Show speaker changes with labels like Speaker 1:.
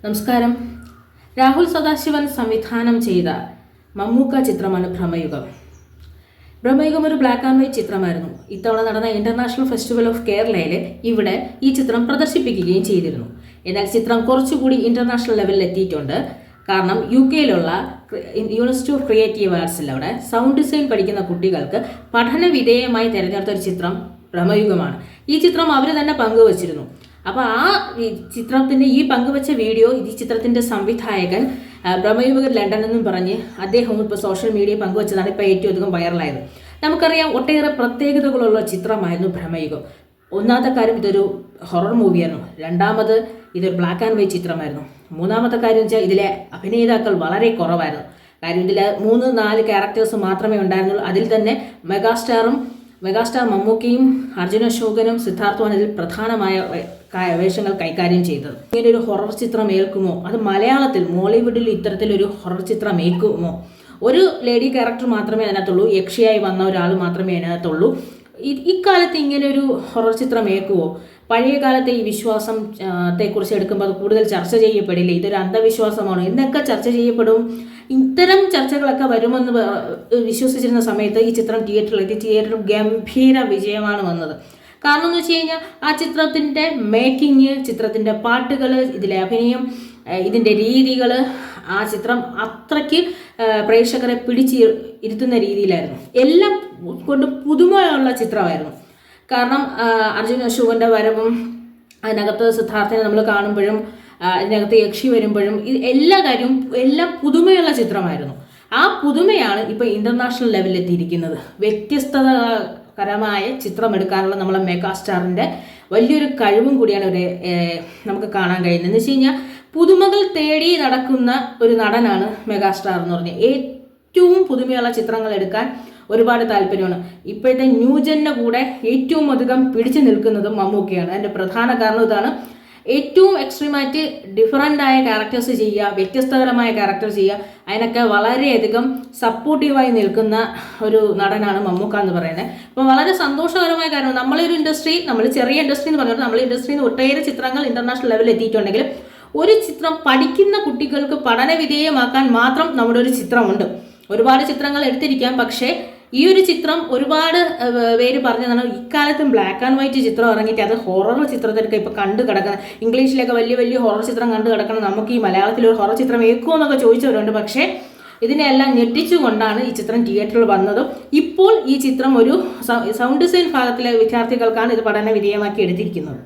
Speaker 1: നമസ്കാരം. രാഹുൽ സദാശിവൻ സംവിധാനം ചെയ്ത മമ്മൂക്ക ചിത്രമാണ് ഭ്രമയുഗം. ഭ്രമയുഗം ഒരു ബ്ലാക്ക് ആൻഡ് വൈറ്റ് ചിത്രമായിരുന്നു. ഇത്തവണ നടന്ന ഇന്റർനാഷണൽ ഫെസ്റ്റിവൽ ഓഫ് കേരളയിൽ ഇവിടെ ഈ ചിത്രം പ്രദർശിപ്പിക്കുകയും ചെയ്തിരുന്നു. എന്നാൽ ചിത്രം കുറച്ചുകൂടി ഇന്റർനാഷണൽ ലെവലിൽ എത്തിയിട്ടുണ്ട്. കാരണം UK-യിലുള്ള യൂണിവേഴ്സിറ്റി ഓഫ് ക്രിയേറ്റീവ് ആർട്സിൽ അവിടെ സൗണ്ട് ഡിസൈൻ പഠിക്കുന്ന കുട്ടികൾക്ക് പഠന വിധേയമായി തിരഞ്ഞെടുത്ത ഒരു ചിത്രം ഭ്രമയുഗമാണ്. ഈ ചിത്രം അവർ തന്നെ പങ്കുവച്ചിരുന്നു. അപ്പോൾ ആ ചിത്രത്തിൻ്റെ ഈ പങ്കുവച്ച വീഡിയോ ഈ ചിത്രത്തിൻ്റെ സംവിധായകൻ ഭ്രമയുഗം ലണ്ടൻ എന്നും പറഞ്ഞ് അദ്ദേഹം ഇപ്പോൾ സോഷ്യൽ മീഡിയ പങ്കുവച്ചതാണ് ഇപ്പോൾ ഏറ്റവും അധികം വൈറലായത്. നമുക്കറിയാം, ഒട്ടേറെ പ്രത്യേകതകളുള്ള ചിത്രമായിരുന്നു ഭ്രമയുഗം. ഒന്നാമത്തെ കാര്യം, ഇതൊരു ഹൊറർ മൂവിയായിരുന്നു. രണ്ടാമത്, ഇതൊരു ബ്ലാക്ക് ആൻഡ് വൈറ്റ് ചിത്രമായിരുന്നു. മൂന്നാമത്തെ കാര്യം വെച്ചാൽ ഇതിലെ അഭിനേതാക്കൾ വളരെ കുറവായിരുന്നു. കാര്യം ഇതിൽ 3-4 ക്യാരക്ടേഴ്സ് മാത്രമേ ഉണ്ടായിരുന്നുള്ളൂ. അതിൽ തന്നെ മെഗാസ്റ്റാർ മമ്മൂക്കയും അർജുൻ അശോകനും സിദ്ധാർത്ഥുമാണ് ഇതിൽ പ്രധാനമായ വേഷങ്ങൾ കൈകാര്യം ചെയ്തത്. ഇങ്ങനെ ഒരു ഹൊറർ ചിത്രം ഏൽക്കുമോ? അത് മലയാളത്തിൽ മോളിവുഡിൽ ഇത്തരത്തിലൊരു ഹൊറർ ചിത്രം ഏൽക്കുമോ? ഒരു ലേഡി ക്യാരക്ടർ മാത്രമേ അതിനകത്തുള്ളൂ. യക്ഷിയായി വന്ന ഒരാൾ മാത്രമേ അതിനകത്തുള്ളൂ. ഇക്കാലത്ത് ഇങ്ങനെ ഒരു ഹൊറർ ചിത്രം ഏൽക്കുമോ? പഴയ കാലത്തെ ഈ വിശ്വാസത്തെക്കുറിച്ച് എടുക്കുമ്പോൾ അത് കൂടുതൽ ചർച്ച ചെയ്യപ്പെടില്ല. ഇതൊരു അന്ധവിശ്വാസമാണ് എന്നൊക്കെ ചർച്ച ചെയ്യപ്പെടും. ഇത്തരം ചർച്ചകളൊക്കെ വരുമെന്ന് വിശ്വസിച്ചിരുന്ന സമയത്ത് ഈ ചിത്രം തിയേറ്ററിൽ ഗംഭീര വിജയമാണ് വന്നത്. കാരണം എന്ന് വെച്ച് കഴിഞ്ഞാൽ ആ ചിത്രത്തിൻ്റെ മേക്കിങ്, ചിത്രത്തിൻ്റെ പാട്ടുകൾ, ഇതിലെ അഭിനയം, ഇതിൻ്റെ രീതികൾ, ആ ചിത്രം അത്രയ്ക്ക് പ്രേക്ഷകരെ ഇരുത്തുന്ന രീതിയിലായിരുന്നു. എല്ലാം കൊണ്ട് പുതുമയുള്ള ചിത്രമായിരുന്നു. കാരണം അർജുൻ അശോകൻ്റെ വരവും അതിനകത്ത് സിദ്ധാർത്ഥനെ നമ്മൾ കാണുമ്പോഴും അതിനകത്ത് യക്ഷി വരുമ്പോഴും എല്ലാം പുതുമയുള്ള ചിത്രമായിരുന്നു. ആ പുതുമയാണ് ഇപ്പോൾ ഇന്റർനാഷണൽ ലെവലിൽ എത്തിയിരിക്കുന്നത്. വ്യത്യസ്തകരമായ ചിത്രം എടുക്കാനുള്ള നമ്മളെ മെഗാസ്റ്റാറിൻ്റെ വലിയൊരു കഴിവും കൂടിയാണ് നമുക്ക് കാണാൻ കഴിയുന്നത്. എന്ന് വെച്ച് കഴിഞ്ഞാൽ പുതുമകൾ തേടി നടക്കുന്ന ഒരു നടനാണ് മെഗാസ്റ്റാർ എന്ന് പറഞ്ഞാൽ. ഏറ്റവും പുതുമയുള്ള ചിത്രങ്ങൾ എടുക്കാൻ ഒരുപാട് താല്പര്യമാണ്. ഇപ്പോഴത്തെ ന്യൂജന്റെ കൂടെ ഏറ്റവും അധികം പിടിച്ചു നിൽക്കുന്നതും മമ്മൂക്കയാണ്. അതിൻ്റെ പ്രധാന കാരണം ഇതാണ്. ഏറ്റവും എക്സ്ട്രീമായിട്ട് ഡിഫറൻ്റ് ആയ ക്യാരക്ടേഴ്സ് ചെയ്യുക, വ്യത്യസ്തകരമായ ക്യാരക്ടർ ചെയ്യുക, അതിനൊക്കെ വളരെയധികം സപ്പോർട്ടീവായി നിൽക്കുന്ന ഒരു നടനാണ് മമ്മൂക്ക എന്ന് പറയുന്നത്. അപ്പോൾ വളരെ സന്തോഷകരമായ കാര്യം, നമ്മൾ ചെറിയ ഇൻഡസ്ട്രി എന്ന് പറഞ്ഞിട്ട് നമ്മൾ ഇൻഡസ്ട്രിയിൽ നിന്ന് ഒട്ടേറെ ചിത്രങ്ങൾ ഇന്റർനാഷണൽ ലെവലിൽ എത്തിയിട്ടുണ്ടെങ്കിൽ ഒരു ചിത്രം പഠിക്കുന്ന കുട്ടികൾക്ക് പഠന വിധേയമാക്കാൻ മാത്രം നമ്മുടെ ഒരു ചിത്രമുണ്ട്. ഒരുപാട് ചിത്രങ്ങൾ എടുത്തിരിക്കാം, പക്ഷേ ഈ ഒരു ചിത്രം ഒരുപാട് പേര് പറഞ്ഞതാണ് ഇക്കാലത്തും ബ്ലാക്ക് ആൻഡ് വൈറ്റ് ചിത്രം ഇറങ്ങിയിട്ട് അത് ഹൊറർ ചിത്രത്തിലൊക്കെ ഇപ്പോൾ കണ്ടു കിടക്കുന്നത്. ഇംഗ്ലീഷിലൊക്കെ വലിയ ഹൊറർ ചിത്രം കണ്ടു കിടക്കണം, നമുക്ക് ഈ മലയാളത്തിൽ ഒരു ഹൊറർ ചിത്രം ഏൽക്കുമോ എന്നൊക്കെ ചോദിച്ചവരുണ്ട്. പക്ഷേ ഇതിനെല്ലാം ഞെട്ടിച്ചുകൊണ്ടാണ് ഈ ചിത്രം തിയേറ്ററിൽ വന്നതും. ഇപ്പോൾ ഈ ചിത്രം ഒരു സൗണ്ട് ഡിസൈൻ ഭാഗത്തിലെ വിദ്യാർത്ഥികൾക്കാണ് ഇത് പഠന വിധേയമാക്കി എടുത്തിരിക്കുന്നത്.